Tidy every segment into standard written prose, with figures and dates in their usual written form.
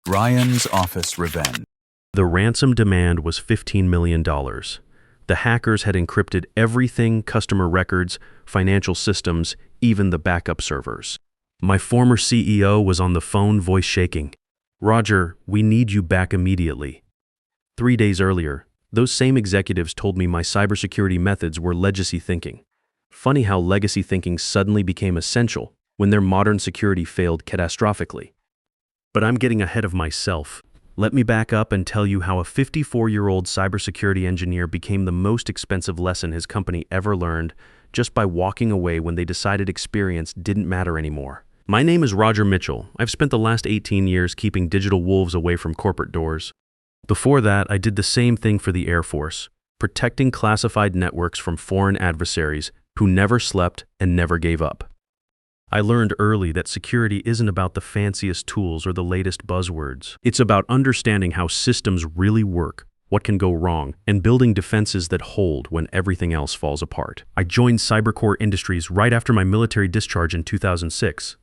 Ryan's office revenge. The ransom demand was $15 million. The hackers had encrypted everything: customer records, financial systems, even the backup servers. My former CEO was on the phone, voice shaking. "Roger, we need you back immediately." 3 days earlier, those same executives told me my cybersecurity methods were legacy thinking. Funny how legacy thinking suddenly became essential when their modern security failed catastrophically. But I'm getting ahead of myself. Let me back up and tell you how a 54-year-old cybersecurity engineer became the most expensive lesson his company ever learned just by walking away when they decided experience didn't matter anymore. My name is Roger Mitchell. I've spent the last 18 years keeping digital wolves away from corporate doors. Before that, I did the same thing for the Air Force, protecting classified networks from foreign adversaries who never slept and never gave up. I learned early that security isn't about the fanciest tools or the latest buzzwords. It's about understanding how systems really work, what can go wrong, and building defenses that hold when everything else falls apart. I joined Cybercore Industries right after my military discharge in 2006.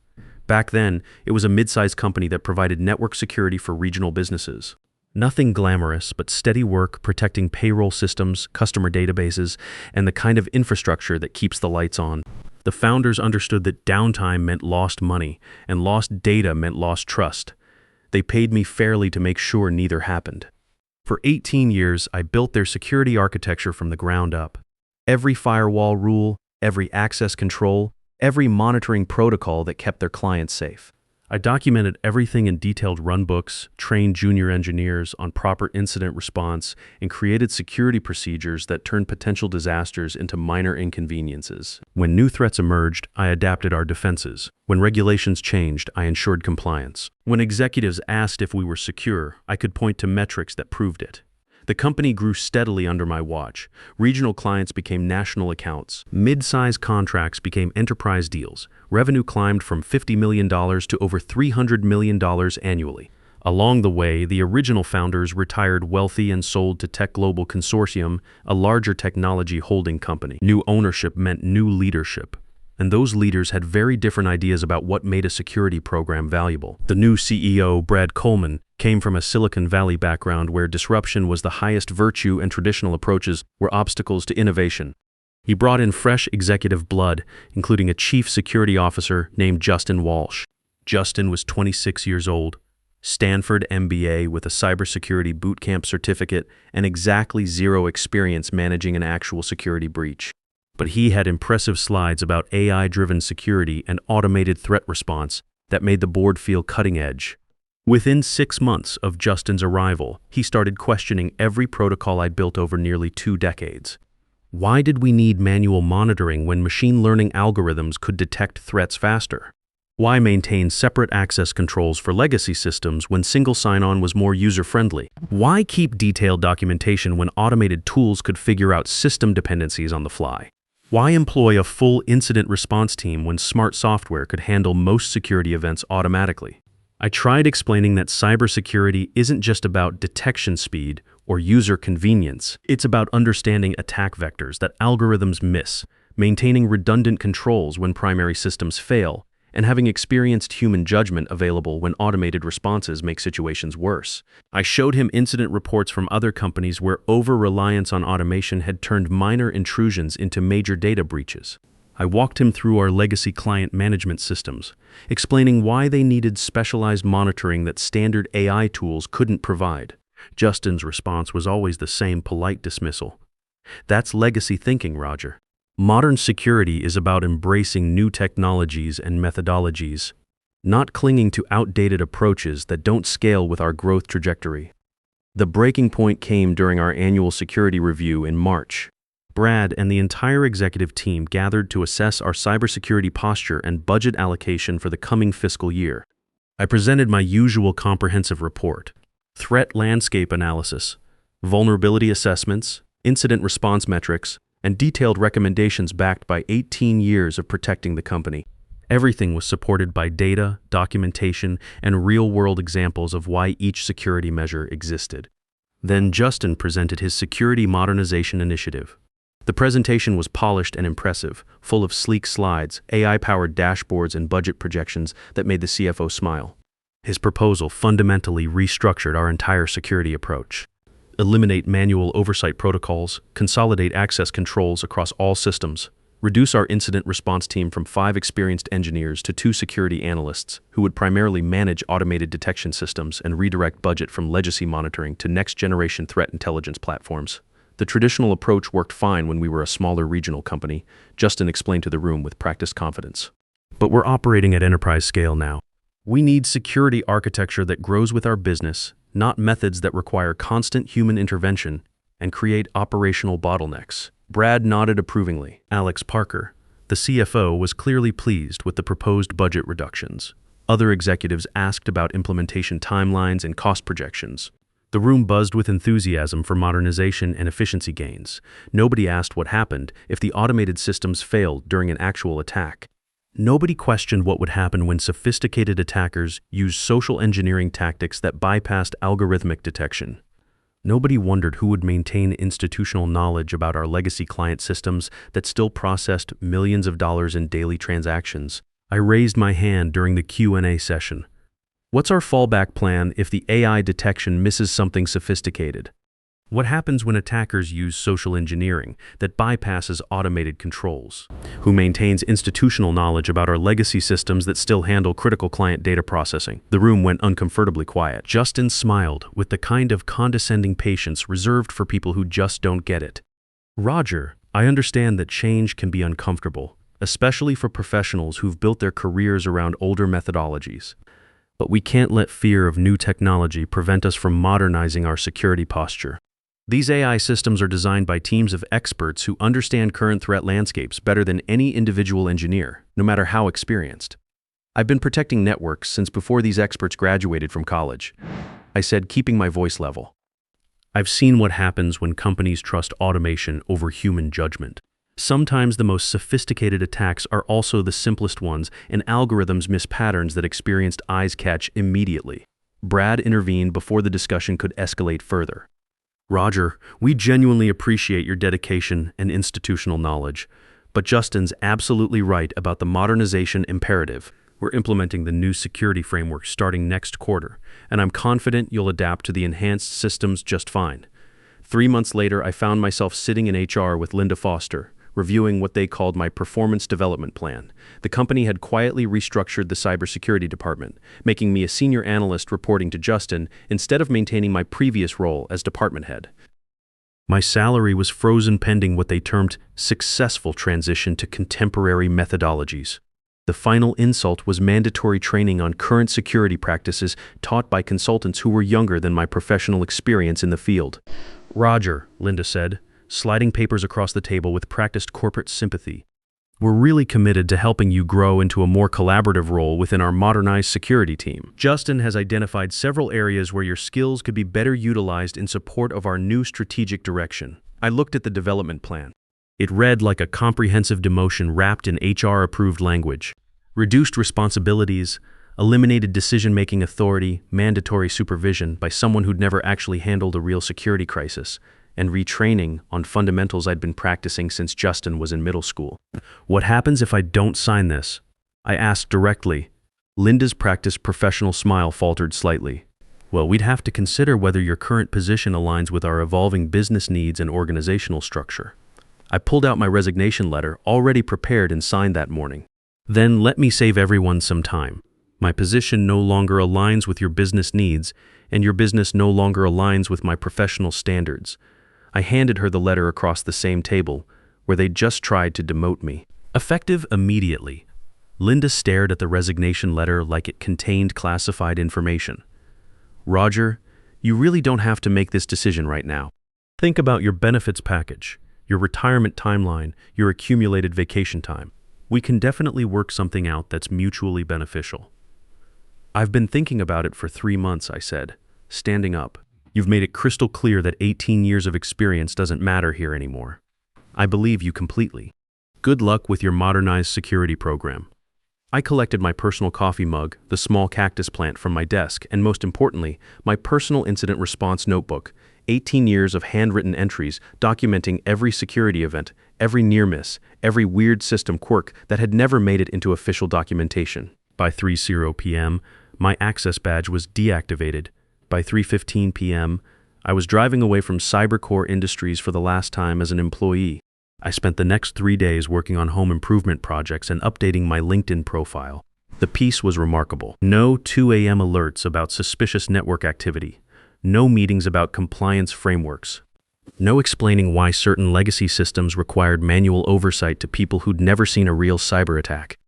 Back then, it was a mid-sized company that provided network security for regional businesses. Nothing glamorous, but steady work protecting payroll systems, customer databases, and the kind of infrastructure that keeps the lights on. The founders understood that downtime meant lost money, and lost data meant lost trust. They paid me fairly to make sure neither happened. For 18 years, I built their security architecture from the ground up. Every firewall rule, every access control, every monitoring protocol that kept their clients safe. I documented everything in detailed runbooks, trained junior engineers on proper incident response, and created security procedures that turned potential disasters into minor inconveniences. When new threats emerged, I adapted our defenses. When regulations changed, I ensured compliance. When executives asked if we were secure, I could point to metrics that proved it. The company grew steadily under my watch. Regional clients became national accounts. Mid-size contracts became enterprise deals. Revenue climbed from $50 million to over $300 million annually. Along the way, the original founders retired wealthy and sold to Tech Global Consortium, a larger technology holding company. New ownership meant new leadership. And those leaders had very different ideas about what made a security program valuable. The new CEO, Brad Coleman, came from a Silicon Valley background where disruption was the highest virtue and traditional approaches were obstacles to innovation. He brought in fresh executive blood, including a chief security officer named Justin Walsh. Justin was 26 years old, Stanford MBA with a cybersecurity bootcamp certificate, and exactly zero experience managing an actual security breach. But he had impressive slides about AI-driven security and automated threat response that made the board feel cutting edge. Within 6 months of Justin's arrival, he started questioning every protocol I'd built over nearly 2 decades. Why did we need manual monitoring when machine learning algorithms could detect threats faster? Why maintain separate access controls for legacy systems when single sign-on was more user-friendly? Why keep detailed documentation when automated tools could figure out system dependencies on the fly? Why employ a full incident response team when smart software could handle most security events automatically? I tried explaining that cybersecurity isn't just about detection speed or user convenience. It's about understanding attack vectors that algorithms miss, maintaining redundant controls when primary systems fail, and having experienced human judgment available when automated responses make situations worse. I showed him incident reports from other companies where over-reliance on automation had turned minor intrusions into major data breaches. I walked him through our legacy client management systems, explaining why they needed specialized monitoring that standard AI tools couldn't provide. Justin's response was always the same polite dismissal. "That's legacy thinking, Roger. Modern security is about embracing new technologies and methodologies, not clinging to outdated approaches that don't scale with our growth trajectory." The breaking point came during our annual security review in March. Brad and the entire executive team gathered to assess our cybersecurity posture and budget allocation for the coming fiscal year. I presented my usual comprehensive report: threat landscape analysis, vulnerability assessments, incident response metrics, and detailed recommendations backed by 18 years of protecting the company. Everything was supported by data, documentation, and real-world examples of why each security measure existed. Then Justin presented his security modernization initiative. The presentation was polished and impressive, full of sleek slides, AI-powered dashboards, and budget projections that made the CFO smile. His proposal fundamentally restructured our entire security approach. Eliminate manual oversight protocols, consolidate access controls across all systems, reduce our incident response team from 5 experienced engineers to 2 security analysts who would primarily manage automated detection systems and redirect budget from legacy monitoring to next-generation threat intelligence platforms. The traditional approach worked fine when we were a smaller regional company, Justin explained to the room with practiced confidence. But we're operating at enterprise scale now. We need security architecture that grows with our business, not methods that require constant human intervention and create operational bottlenecks. Brad nodded approvingly. Alex Parker, the CFO, was clearly pleased with the proposed budget reductions. Other executives asked about implementation timelines and cost projections. The room buzzed with enthusiasm for modernization and efficiency gains. Nobody asked what happened if the automated systems failed during an actual attack. Nobody questioned what would happen when sophisticated attackers used social engineering tactics that bypassed algorithmic detection. Nobody wondered who would maintain institutional knowledge about our legacy client systems that still processed millions of dollars in daily transactions. I raised my hand during the Q&A session. What's our fallback plan if the AI detection misses something sophisticated? What happens when attackers use social engineering that bypasses automated controls? Who maintains institutional knowledge about our legacy systems that still handle critical client data processing? The room went uncomfortably quiet. Justin smiled with the kind of condescending patience reserved for people who just don't get it. Roger, I understand that change can be uncomfortable, especially for professionals who've built their careers around older methodologies. But we can't let fear of new technology prevent us from modernizing our security posture. These AI systems are designed by teams of experts who understand current threat landscapes better than any individual engineer, no matter how experienced. I've been protecting networks since before these experts graduated from college, I said, keeping my voice level. I've seen what happens when companies trust automation over human judgment. Sometimes the most sophisticated attacks are also the simplest ones, and algorithms miss patterns that experienced eyes catch immediately. Brad intervened before the discussion could escalate further. Roger, we genuinely appreciate your dedication and institutional knowledge, but Justin's absolutely right about the modernization imperative. We're implementing the new security framework starting next quarter, and I'm confident you'll adapt to the enhanced systems just fine. 3 months later, I found myself sitting in HR with Linda Foster, reviewing what they called my performance development plan. The company had quietly restructured the cybersecurity department, making me a senior analyst reporting to Justin instead of maintaining my previous role as department head. My salary was frozen pending what they termed successful transition to contemporary methodologies. The final insult was mandatory training on current security practices taught by consultants who were younger than my professional experience in the field. Roger, Linda said, sliding papers across the table with practiced corporate sympathy. We're really committed to helping you grow into a more collaborative role within our modernized security team. Justin has identified several areas where your skills could be better utilized in support of our new strategic direction. I looked at the development plan. It read like a comprehensive demotion wrapped in HR-approved language. Reduced responsibilities, eliminated decision-making authority, mandatory supervision by someone who'd never actually handled a real security crisis, and retraining on fundamentals I'd been practicing since Justin was in middle school. What happens if I don't sign this? I asked directly. Linda's practiced professional smile faltered slightly. Well, we'd have to consider whether your current position aligns with our evolving business needs and organizational structure. I pulled out my resignation letter, already prepared and signed that morning. Then let me save everyone some time. My position no longer aligns with your business needs, and your business no longer aligns with my professional standards. I handed her the letter across the same table, where they'd just tried to demote me. Effective immediately. Linda stared at the resignation letter like it contained classified information. Roger, you really don't have to make this decision right now. Think about your benefits package, your retirement timeline, your accumulated vacation time. We can definitely work something out that's mutually beneficial. I've been thinking about it for 3 months, I said, standing up. You've made it crystal clear that 18 years of experience doesn't matter here anymore. I believe you completely. Good luck with your modernized security program. I collected my personal coffee mug, the small cactus plant from my desk, and most importantly, my personal incident response notebook, 18 years of handwritten entries documenting every security event, every near miss, every weird system quirk that had never made it into official documentation. By 3:00 p.m., My access badge was deactivated. By 3:15 p.m., I was driving away from Cybercore Industries for the last time as an employee. I spent the next 3 days working on home improvement projects and updating my LinkedIn profile. The piece was remarkable. No 2 a.m. alerts about suspicious network activity. No meetings about compliance frameworks. No explaining why certain legacy systems required manual oversight to people who'd never seen a real cyber attack.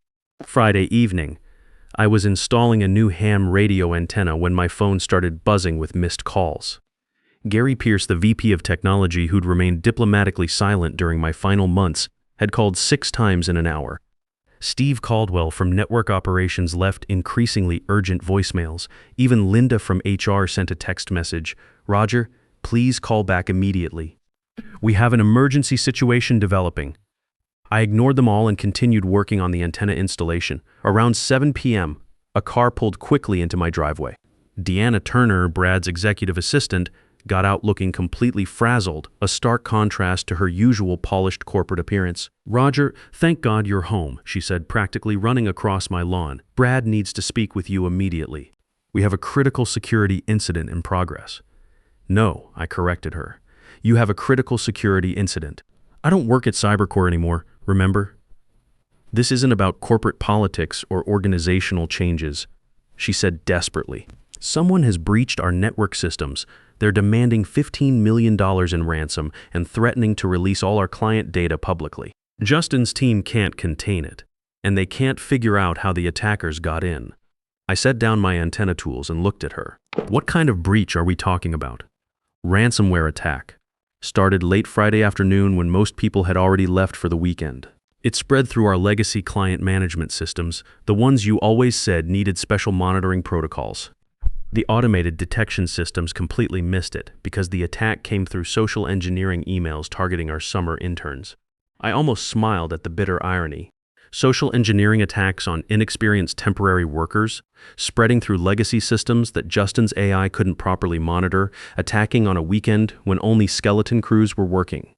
Friday evening, I was installing a new ham radio antenna when my phone started buzzing with missed calls. Gary Pierce, the VP of Technology who'd remained diplomatically silent during my final months, had called 6 times in an hour. Steve Caldwell from Network Operations left increasingly urgent voicemails. Even Linda from HR sent a text message, "Roger, please call back immediately. We have an emergency situation developing." I ignored them all and continued working on the antenna installation. Around 7 p.m., a car pulled quickly into my driveway. Deanna Turner, Brad's executive assistant, got out looking completely frazzled, a stark contrast to her usual polished corporate appearance. "Roger, thank God you're home," she said, practically running across my lawn. "Brad needs to speak with you immediately. We have a critical security incident in progress." "No," I corrected her. "You have a critical security incident. I don't work at Cybercore anymore, remember? This isn't about corporate politics or organizational changes," she said desperately. "Someone has breached our network systems. They're demanding $15 million in ransom and threatening to release all our client data publicly. Justin's team can't contain it, and they can't figure out how the attackers got in." I set down my antenna tools and looked at her. "What kind of breach are we talking about?" "Ransomware attack. Started late Friday afternoon when most people had already left for the weekend. It spread through our legacy client management systems, the ones you always said needed special monitoring protocols. The automated detection systems completely missed it because the attack came through social engineering emails targeting our summer interns." I almost smiled at the bitter irony. Social engineering attacks on inexperienced temporary workers, spreading through legacy systems that Justin's AI couldn't properly monitor, attacking on a weekend when only skeleton crews were working.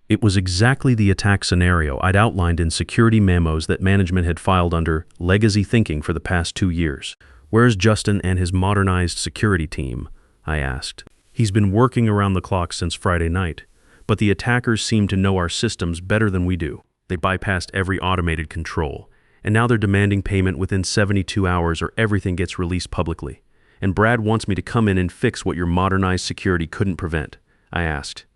It was exactly the attack scenario I'd outlined in security memos that management had filed under legacy thinking for the past 2 years. "Where's Justin and his modernized security team?" I asked. "He's been working around the clock since Friday night, but the attackers seem to know our systems better than we do. They bypassed every automated control, and now they're demanding payment within 72 hours or everything gets released publicly. And Brad wants me to come in and fix what your modernized security couldn't prevent," I asked.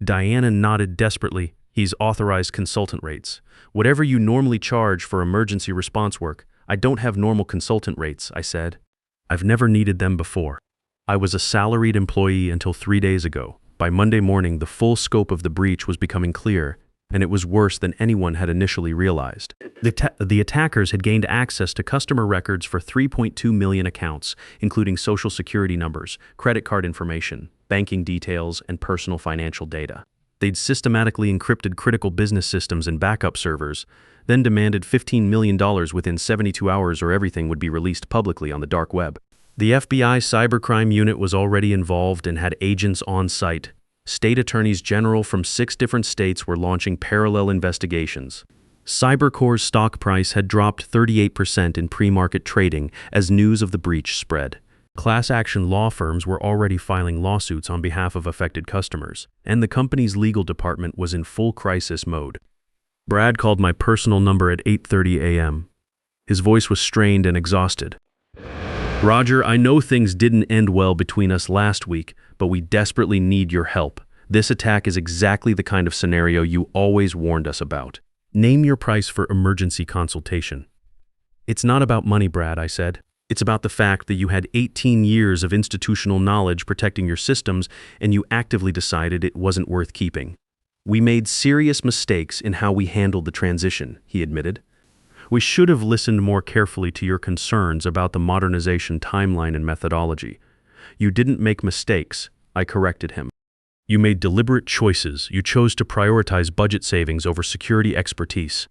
Diana nodded desperately. "He's authorized consultant rates. Whatever you normally charge for emergency response work, I don't have normal consultant rates," I said. "I've never needed them before. I was a salaried employee until 3 days ago. By Monday morning, the full scope of the breach was becoming clear, and it was worse than anyone had initially realized. The attackers had gained access to customer records for 3.2 million accounts, including social security numbers, credit card information, banking details, and personal financial data. They'd systematically encrypted critical business systems and backup servers, then demanded $15 million within 72 hours or everything would be released publicly on the dark web. The FBI cybercrime unit was already involved and had agents on site. State attorneys general from 6 different states were launching parallel investigations. Cybercore's stock price had dropped 38% in pre-market trading as news of the breach spread. Class action law firms were already filing lawsuits on behalf of affected customers, and the company's legal department was in full crisis mode. Brad called my personal number at 8:30 a.m. His voice was strained and exhausted. "Roger, I know things didn't end well between us last week, but we desperately need your help. This attack is exactly the kind of scenario you always warned us about. Name your price for emergency consultation." "It's not about money, Brad," I said. "It's about the fact that you had 18 years of institutional knowledge protecting your systems, and you actively decided it wasn't worth keeping. We made serious mistakes in how we handled the transition," he admitted. "We should have listened more carefully to your concerns about the modernization timeline and methodology. You didn't make mistakes," I corrected him. "You made deliberate choices. You chose to prioritize budget savings over security expertise.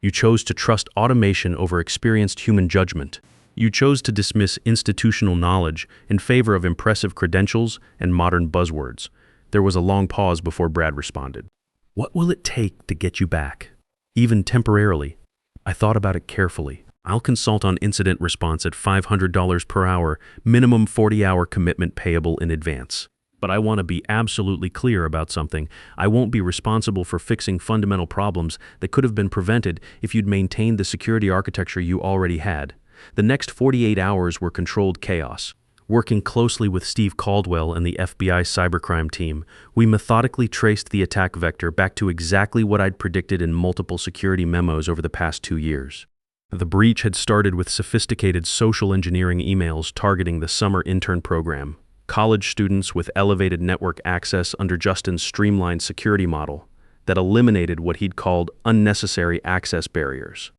You chose to trust automation over experienced human judgment. You chose to dismiss institutional knowledge in favor of impressive credentials and modern buzzwords." There was a long pause before Brad responded. "What will it take to get you back, even temporarily?" I thought about it carefully. I'll consult on incident response at $500 per hour, minimum 40-hour commitment payable in advance. But I want to be absolutely clear about something. I won't be responsible for fixing fundamental problems that could have been prevented if you'd maintained the security architecture you already had. The next 48 hours were controlled chaos. Working closely with Steve Caldwell and the FBI cybercrime team, we methodically traced the attack vector back to exactly what I'd predicted in multiple security memos over the past 2 years. The breach had started with sophisticated social engineering emails targeting the summer intern program, college students with elevated network access under Justin's streamlined security model that eliminated what he'd called unnecessary access barriers.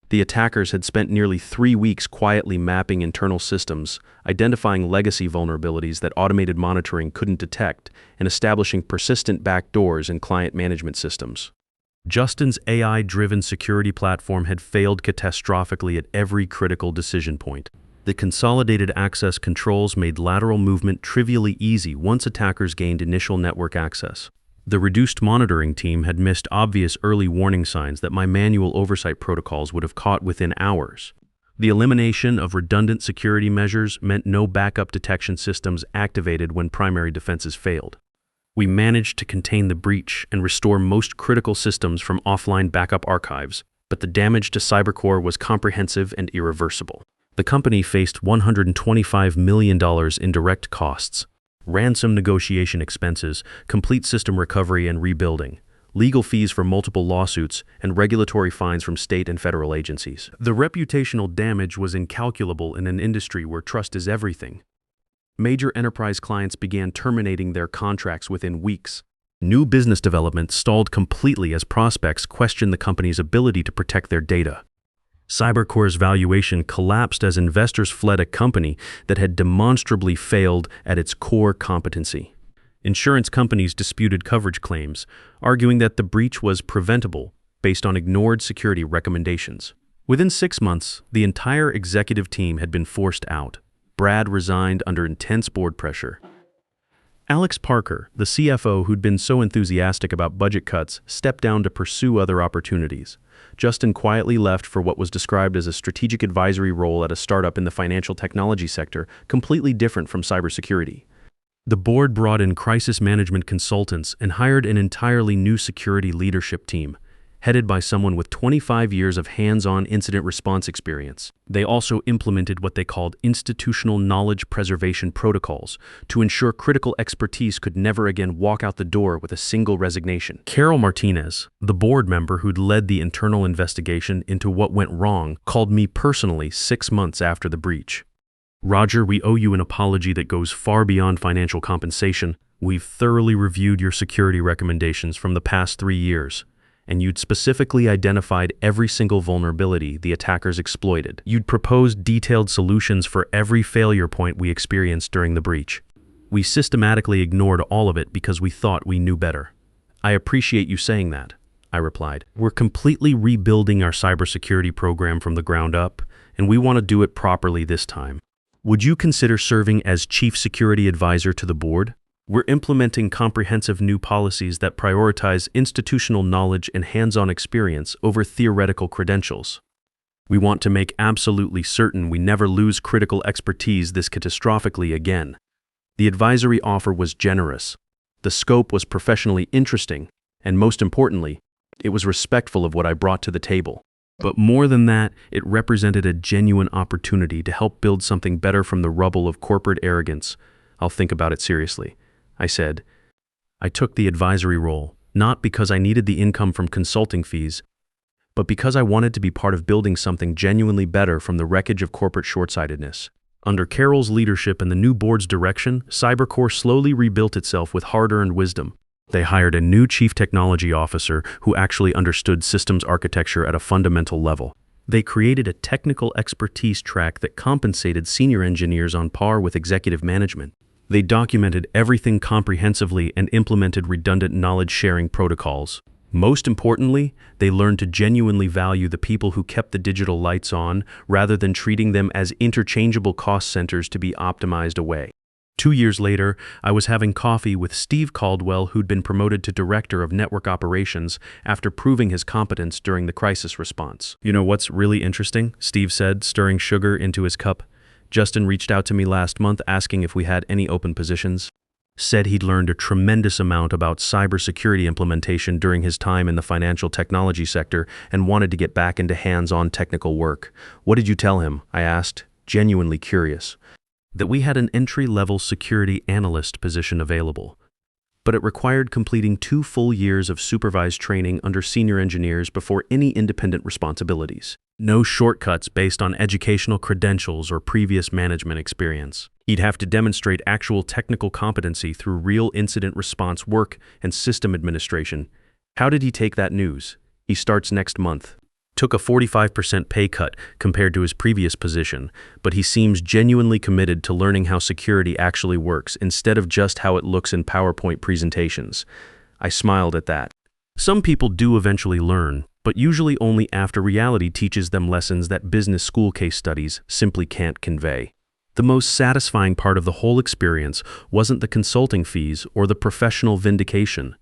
The attackers had spent nearly 3 weeks quietly mapping internal systems, identifying legacy vulnerabilities that automated monitoring couldn't detect, and establishing persistent backdoors in client management systems. Justin's AI-driven security platform had failed catastrophically at every critical decision point. The consolidated access controls made lateral movement trivially easy once attackers gained initial network access. The reduced monitoring team had missed obvious early warning signs that my manual oversight protocols would have caught within hours. The elimination of redundant security measures meant no backup detection systems activated when primary defenses failed. We managed to contain the breach and restore most critical systems from offline backup archives, but the damage to CyberCore was comprehensive and irreversible. The company faced $125 million in direct costs, ransom negotiation expenses, complete system recovery and rebuilding, legal fees for multiple lawsuits, and regulatory fines from state and federal agencies. The reputational damage was incalculable in an industry where trust is everything. Major enterprise clients began terminating their contracts within weeks. New business development stalled completely as prospects questioned the company's ability to protect their data. CyberCore's valuation collapsed as investors fled a company that had demonstrably failed at its core competency. Insurance companies disputed coverage claims, arguing that the breach was preventable based on ignored security recommendations. Within 6 months, the entire executive team had been forced out. Brad resigned under intense board pressure. Alex Parker, the CFO who'd been so enthusiastic about budget cuts, stepped down to pursue other opportunities. Justin quietly left for what was described as a strategic advisory role at a startup in the financial technology sector, completely different from cybersecurity. The board brought in crisis management consultants and hired an entirely new security leadership team, headed by someone with 25 years of hands-on incident response experience. They also implemented what they called institutional knowledge preservation protocols to ensure critical expertise could never again walk out the door with a single resignation. Carol Martinez, the board member who'd led the internal investigation into what went wrong, called me personally 6 months after the breach. "Roger, we owe you an apology that goes far beyond financial compensation. We've thoroughly reviewed your security recommendations from the past 3 years. And you'd specifically identified every single vulnerability the attackers exploited. You'd proposed detailed solutions for every failure point we experienced during the breach. We systematically ignored all of it because we thought we knew better." "I appreciate you saying that," I replied. "We're completely rebuilding our cybersecurity program from the ground up, and we want to do it properly this time. Would you consider serving as Chief Security Advisor to the board? We're implementing comprehensive new policies that prioritize institutional knowledge and hands-on experience over theoretical credentials. We want to make absolutely certain we never lose critical expertise this catastrophically again." The advisory offer was generous. The scope was professionally interesting, and most importantly, it was respectful of what I brought to the table. But more than that, it represented a genuine opportunity to help build something better from the rubble of corporate arrogance. "I'll think about it seriously," I said. I took the advisory role, not because I needed the income from consulting fees, but because I wanted to be part of building something genuinely better from the wreckage of corporate short-sightedness. Under Carol's leadership and the new board's direction, CyberCore slowly rebuilt itself with hard-earned wisdom. They hired a new chief technology officer who actually understood systems architecture at a fundamental level. They created a technical expertise track that compensated senior engineers on par with executive management. They documented everything comprehensively and implemented redundant knowledge-sharing protocols. Most importantly, they learned to genuinely value the people who kept the digital lights on rather than treating them as interchangeable cost centers to be optimized away. 2 years later, I was having coffee with Steve Caldwell, who'd been promoted to Director of Network Operations after proving his competence during the crisis response. "You know what's really interesting?" Steve said, stirring sugar into his cup. "Justin reached out to me last month asking if we had any open positions. Said he'd learned a tremendous amount about cybersecurity implementation during his time in the financial technology sector and wanted to get back into hands-on technical work." "What did you tell him?" I asked, genuinely curious. "That we had an entry-level security analyst position available, but it required completing 2 full years of supervised training under senior engineers before any independent responsibilities. No shortcuts based on educational credentials or previous management experience. He'd have to demonstrate actual technical competency through real incident response work and system administration." "How did he take that news?" "He starts next month. Took a 45% pay cut compared to his previous position, but he seems genuinely committed to learning how security actually works instead of just how it looks in PowerPoint presentations." I smiled at that. Some people do eventually learn, but usually only after reality teaches them lessons that business school case studies simply can't convey. The most satisfying part of the whole experience wasn't the consulting fees or the professional vindication,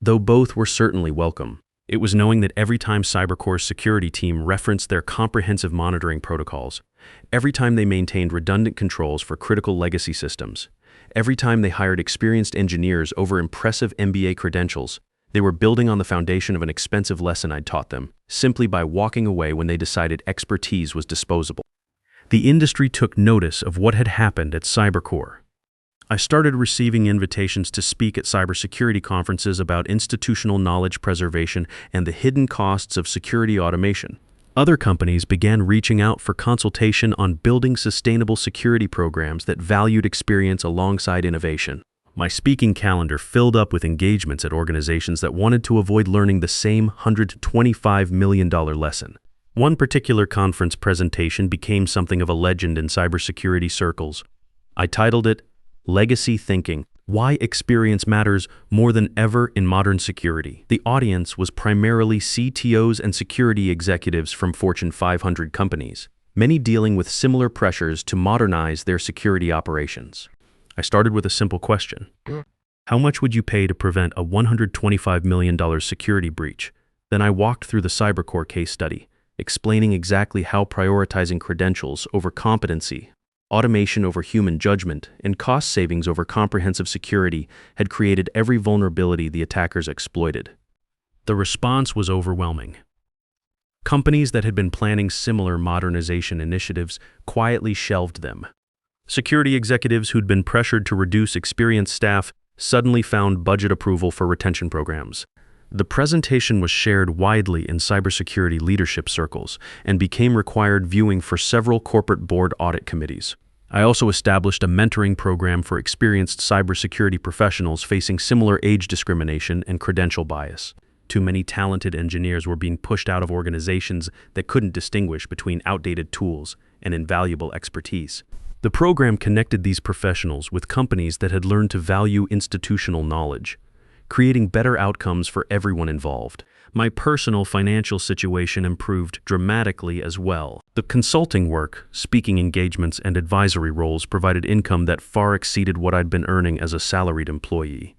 though both were certainly welcome. It was knowing that every time CyberCore's security team referenced their comprehensive monitoring protocols, every time they maintained redundant controls for critical legacy systems, every time they hired experienced engineers over impressive MBA credentials, they were building on the foundation of an expensive lesson I'd taught them, simply by walking away when they decided expertise was disposable. The industry took notice of what had happened at CyberCore. I started receiving invitations to speak at cybersecurity conferences about institutional knowledge preservation and the hidden costs of security automation. Other companies began reaching out for consultation on building sustainable security programs that valued experience alongside innovation. My speaking calendar filled up with engagements at organizations that wanted to avoid learning the same $100 to $25 million lesson. One particular conference presentation became something of a legend in cybersecurity circles. I titled it, "Legacy Thinking: Why Experience Matters More Than Ever in Modern Security." The audience was primarily CTOs and security executives from Fortune 500 companies, many dealing with similar pressures to modernize their security operations. I started with a simple question. How much would you pay to prevent a $125 million security breach? Then I walked through the CyberCore case study, explaining exactly how prioritizing credentials over competency, automation over human judgment, and cost savings over comprehensive security had created every vulnerability the attackers exploited. The response was overwhelming. Companies that had been planning similar modernization initiatives quietly shelved them. Security executives who'd been pressured to reduce experienced staff suddenly found budget approval for retention programs. The presentation was shared widely in cybersecurity leadership circles and became required viewing for several corporate board audit committees. I also established a mentoring program for experienced cybersecurity professionals facing similar age discrimination and credential bias. Too many talented engineers were being pushed out of organizations that couldn't distinguish between outdated tools and invaluable expertise. The program connected these professionals with companies that had learned to value institutional knowledge, creating better outcomes for everyone involved. My personal financial situation improved dramatically as well. The consulting work, speaking engagements, and advisory roles provided income that far exceeded what I'd been earning as a salaried employee.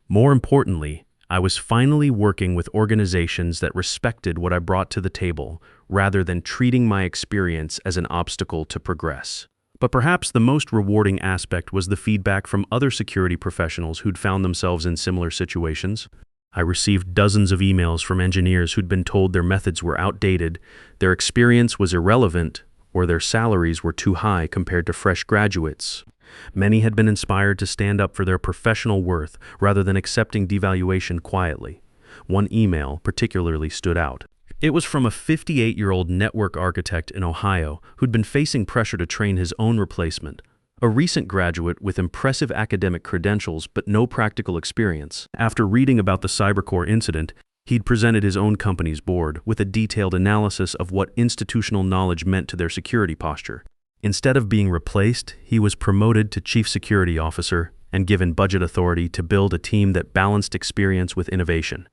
More importantly, I was finally working with organizations that respected what I brought to the table, rather than treating my experience as an obstacle to progress. But perhaps the most rewarding aspect was the feedback from other security professionals who'd found themselves in similar situations. I received dozens of emails from engineers who'd been told their methods were outdated, their experience was irrelevant, or their salaries were too high compared to fresh graduates. Many had been inspired to stand up for their professional worth rather than accepting devaluation quietly. One email particularly stood out. It was from a 58-year-old network architect in Ohio who'd been facing pressure to train his own replacement, a recent graduate with impressive academic credentials but no practical experience. After reading about the CyberCore incident, he'd presented his own company's board with a detailed analysis of what institutional knowledge meant to their security posture. Instead of being replaced, he was promoted to chief security officer and given budget authority to build a team that balanced experience with innovation.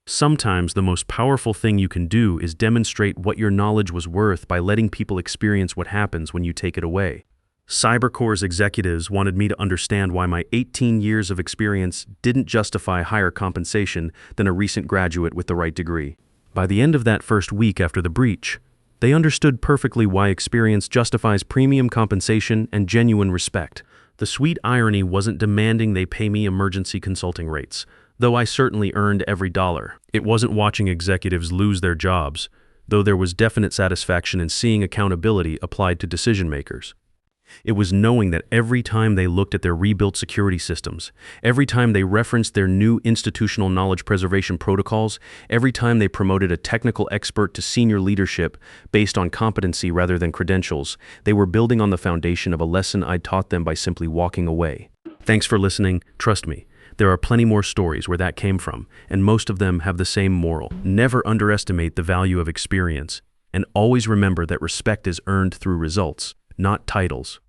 Sometimes the most powerful thing you can do is demonstrate what your knowledge was worth by letting people experience what happens when you take it away. Cybercore's executives wanted me to understand why my 18 years of experience didn't justify higher compensation than a recent graduate with the right degree. By the end of that first week after the breach, they understood perfectly why experience justifies premium compensation and genuine respect. The sweet irony wasn't demanding they pay me emergency consulting rates, though I certainly earned every dollar. It wasn't watching executives lose their jobs, though there was definite satisfaction in seeing accountability applied to decision makers. It was knowing that every time they looked at their rebuilt security systems, every time they referenced their new institutional knowledge preservation protocols, every time they promoted a technical expert to senior leadership based on competency rather than credentials, they were building on the foundation of a lesson I'd taught them by simply walking away. Thanks for listening. Trust me, there are plenty more stories where that came from, and most of them have the same moral. Never underestimate the value of experience, and always remember that respect is earned through results, not titles.